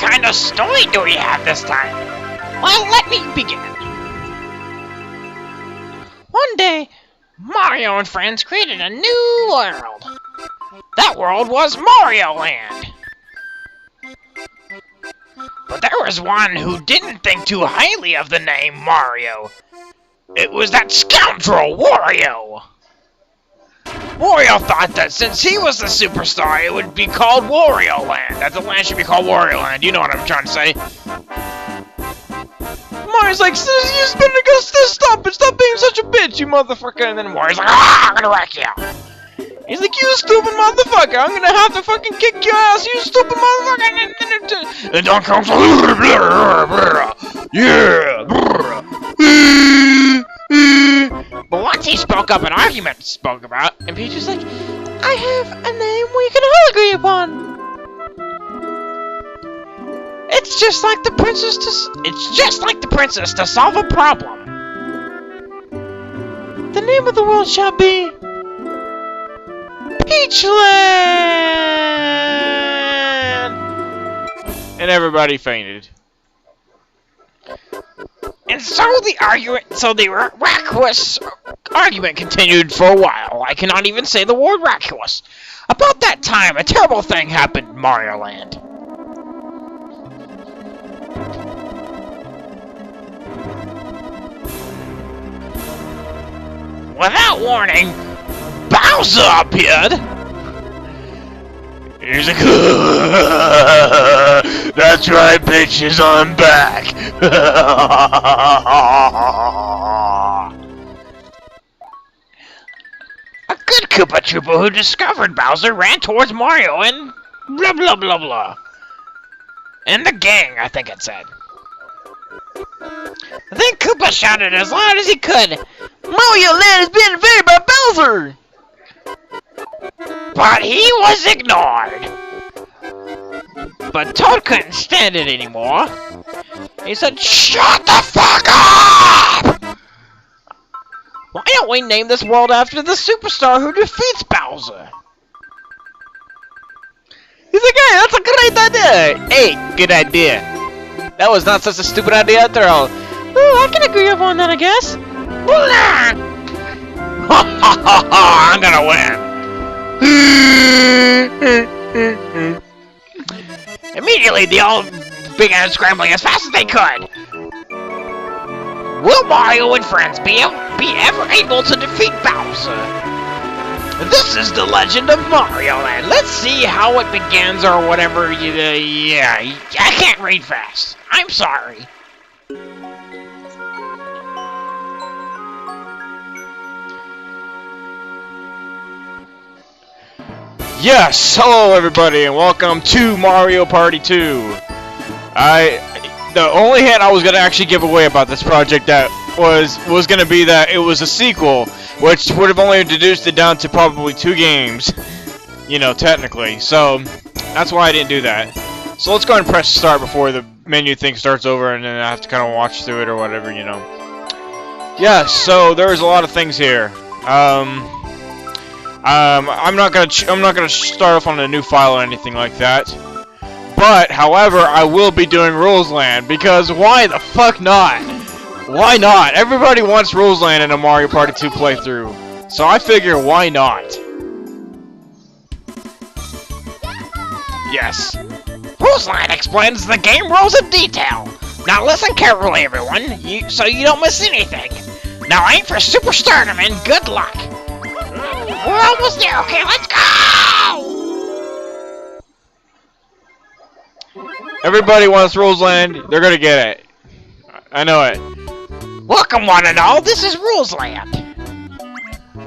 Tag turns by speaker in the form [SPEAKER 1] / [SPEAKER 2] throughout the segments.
[SPEAKER 1] kind of story do we have this time? Well, let me begin. One day, Mario and friends created a new world. That world was Mario Land. But there was one who didn't think too highly of the name Mario. It was that scoundrel Wario. Wario thought that since he was the superstar, it would be called Wario Land. That the land should be called Wario Land. You know what I'm trying to say. Mario's like, you better go stop it. Stop being such a bitch, you motherfucker. And then Wario's like, I'm gonna wreck you. He's like, you stupid motherfucker. I'm gonna have to fucking kick your ass, you stupid motherfucker. And Donkey Kong's like, yeah. But once he spoke up, an argument spoke about, and Peach was like, I have a name we can all agree upon. It's just like the princess to solve a problem. The name of the world shall be Peachland. And everybody fainted. And so the argument continued for a while. I cannot even say the word vacuous. About that time, a terrible thing happened in Mario Land. Without warning, Bowser appeared. He's like, that's right, bitches, I'm back. A good Koopa Troopa who discovered Bowser ran towards Mario and blah blah blah blah. And the gang, I think it said. Then Koopa shouted as loud as he could, Mario Land is being invaded by Bowser! But he was ignored. But Toad couldn't stand it anymore. He said, shut the fuck up! Why don't we name this world after the superstar who defeats Bowser? He's like, hey, that's a great idea! Hey, good idea. That was not such a stupid idea after all. Ooh, I can agree upon that, I guess. I'm gonna win. Immediately, they all began scrambling as fast as they could. Will Mario and friends be ever able to defeat Bowser? This is the legend of Mario Land. Let's see how it begins or whatever. Yeah, I can't read fast. I'm sorry. Yes, hello everybody, and welcome to Mario Party 2. The only hint I was gonna actually give away about this project that was gonna be that it was a sequel, which would have only reduced it down to probably 2 games, you know, technically. So that's why I didn't do that. So let's go ahead and press start before the menu thing starts over, and then I have to kind of watch through it or whatever, you know. Yeah, so there's a lot of things here. I'm not gonna start off on a new file or anything like that. But, however, I will be doing Rules Land, because why the fuck not? Why not? Everybody wants Rules Land in a Mario Party 2 playthrough. So I figure, why not? Yes. Rules Land explains the game rules in detail. Now listen carefully, everyone, so you don't miss anything. Now aim for Super Stardom and good luck. We're almost there, okay, let's go! Everybody wants Rules Land, they're gonna get it. I know it. Welcome one and all, this is Rules Land.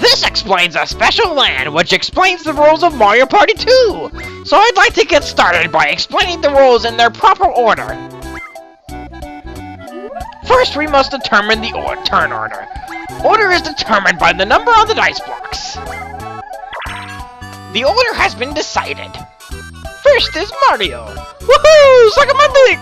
[SPEAKER 1] This explains a special land, which explains the rules of Mario Party 2. So I'd like to get started by explaining the rules in their proper order. First, we must determine the turn order. Order is determined by the number on the dice blocks. The order has been decided. First is Mario. Woohoo! Suck my dick!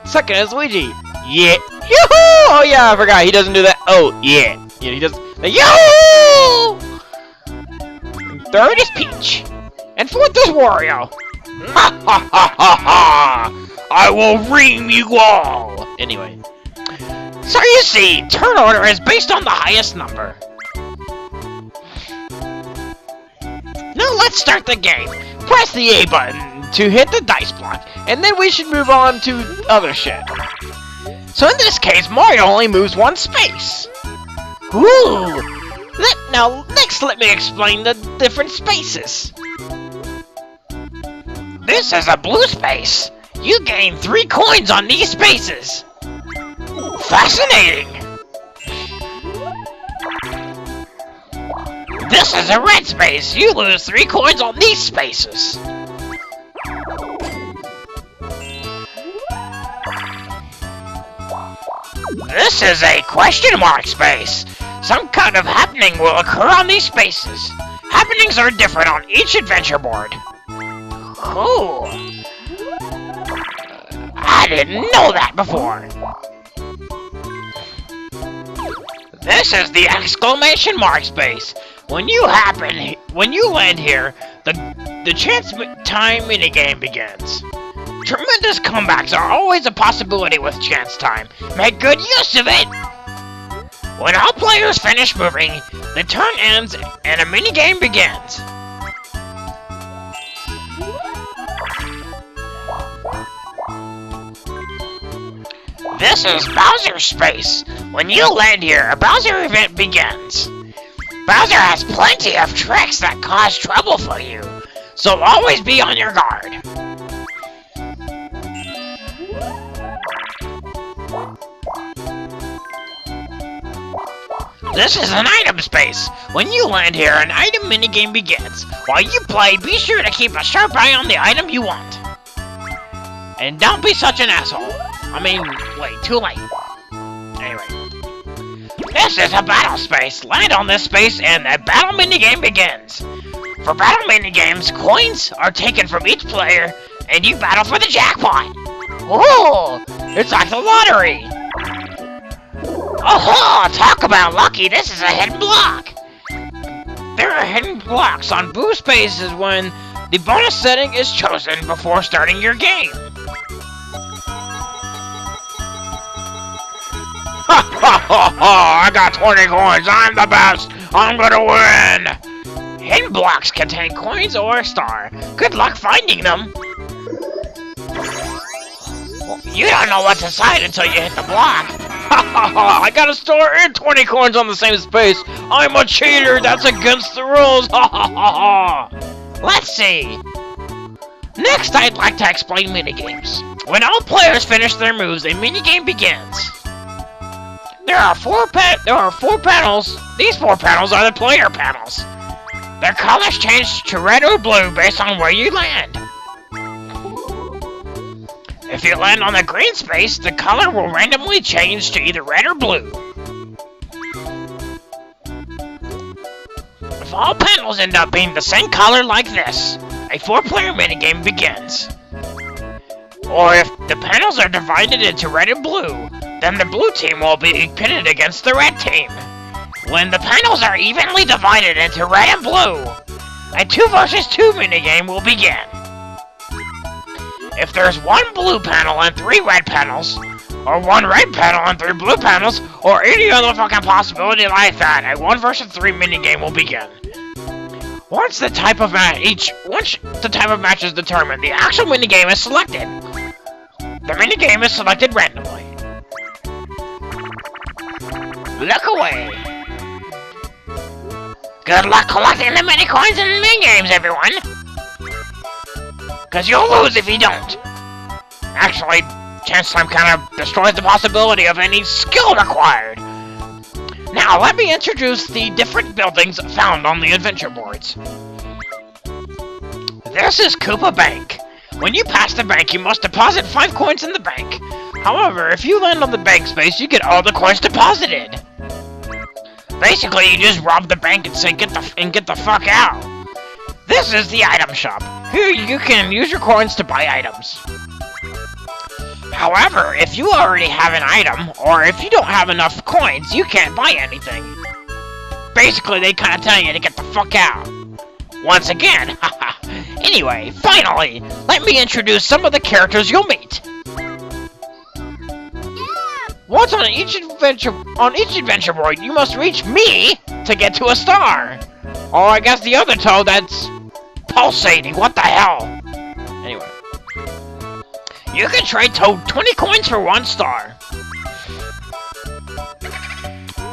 [SPEAKER 1] Second is Luigi. Yeah. Yoo-hoo! Oh yeah, I forgot. He doesn't do that. Oh, yeah. Yeah, he does. Yoo-hoo! Third is Peach. And fourth is Wario. Ha ha ha ha ha! I will ream you all! Anyway. So you see, turn order is based on the highest number. Now let's start the game. Press the A button to hit the dice block, and then we should move on to other shit. So in this case, Mario only moves one space. Ooh! Now, next let me explain the different spaces. This is a blue space. You gain 3 coins on these spaces. Fascinating! This is a red space. You lose 3 coins on these spaces. This is a question mark space. Some kind of happening will occur on these spaces. Happenings are different on each adventure board. Cool. I didn't know that before. This is the exclamation mark space. When you land here, the chance time minigame begins. Tremendous comebacks are always a possibility with chance time. Make good use of it! When all players finish moving, the turn ends and a minigame begins. This is Bowser's space. When you land here, a Bowser event begins. Bowser has plenty of tricks that cause trouble for you, so always be on your guard. This is an item space. When you land here, an item minigame begins. While you play, be sure to keep a sharp eye on the item you want. And don't be such an asshole. I mean, wait, too late. Anyway. This is a battle space. Land on this space and the battle minigame begins. For battle minigames, coins are taken from each player and you battle for the jackpot. Ooh, it's like the lottery. Oh, talk about lucky, this is a hidden block. There are hidden blocks on blue spaces when the bonus setting is chosen before starting your game. Ha ha ha ha! I got 20 coins, I'm the best! I'm gonna win! Hidden blocks contain coins or a star. Good luck finding them. You don't know what's inside until you hit the block. Ha ha ha! I got a star and 20 coins on the same space. I'm a cheater. That's against the rules. Ha ha ha ha! Let's see. Next, I'd like to explain minigames. When all players finish their moves, a minigame begins. There are four panels. These 4 panels are the player panels. Their colors change to red or blue based on where you land. If you land on the green space, the color will randomly change to either red or blue. If all panels end up being the same color like this, a 4-player minigame begins. Or if the panels are divided into red and blue, then the blue team will be pitted against the red team. When the panels are evenly divided into red and blue, a 2 versus 2 minigame will begin. If there's 1 blue panel and 3 red panels, or 1 red panel and 3 blue panels, or any other fucking possibility like that, a 1 versus 3 minigame will begin. Once the type of match is determined, the actual minigame is selected. The minigame is selected randomly. Look away. Good luck collecting the mini coins in the minigames, everyone. Cause you'll lose if you don't. Actually, chance time kind of destroys the possibility of any skill required. Now, let me introduce the different buildings found on the adventure boards. This is Koopa Bank. When you pass the bank, you must deposit 5 coins in the bank. However, if you land on the bank space, you get all the coins deposited. Basically, you just rob the bank and say, get the fuck out. This is the item shop. Here you can use your coins to buy items. However, if you already have an item, or if you don't have enough coins, you can't buy anything. Basically, they kind of tell you to get the fuck out. Once again, haha,
[SPEAKER 2] Anyway, finally, let me introduce some of the characters you'll meet. Once on each adventure board, you must reach me to get to a star. Or I guess the other Toad that's pulsating. What the hell? Anyway, you can trade Toad 20 coins for 1 star.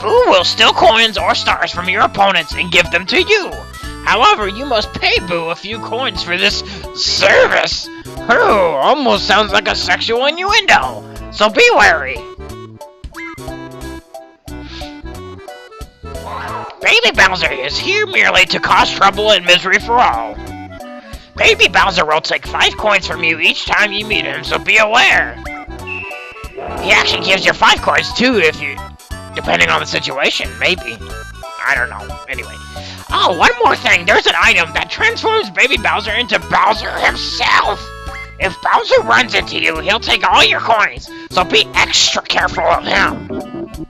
[SPEAKER 2] Boo will steal coins or stars from your opponents and give them to you. However, you must pay Boo a few coins for this service. Oh, almost sounds like a sexual innuendo. So be wary. Baby Bowser is here merely to cause trouble and misery for all. Baby Bowser will take 5 coins from you each time you meet him, so be aware. He actually gives you 5 coins too if you... depending on the situation, maybe. I don't know. Anyway. Oh, one more thing. There's an item that transforms Baby Bowser into Bowser himself. If Bowser runs into you, he'll take all your coins, so be extra careful of him.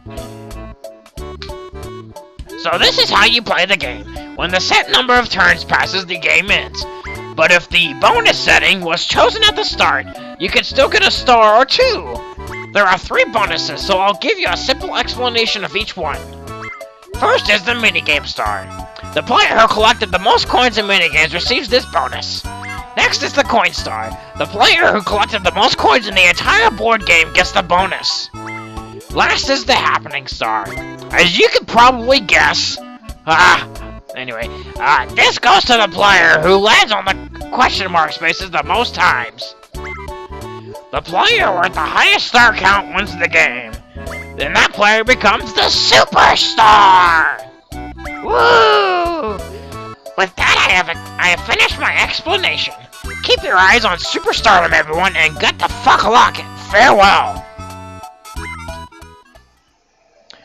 [SPEAKER 2] So this is how you play the game. When the set number of turns passes, the game ends. But if the bonus setting was chosen at the start, you can still get a star or 2. There are 3 bonuses, so I'll give you a simple explanation of each one. First is the minigame star. The player who collected the most coins in minigames receives this bonus. Next is the coin star. The player who collected the most coins in the entire board game gets the bonus. Last is the happening star. As you can probably guess, this goes to the player who lands on the question mark spaces the most times. The player with the highest star count wins the game. Then that player becomes the superstar! Woo! With that, I have finished my explanation. Keep your eyes on Superstardom, everyone, and get the fuck locking. Farewell!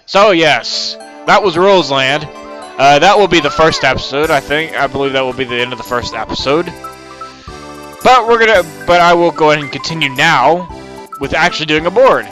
[SPEAKER 1] So yes, that was Roseland. That will be the first episode, I believe that will be the end of the first episode. But I will go ahead and continue now with actually doing a board.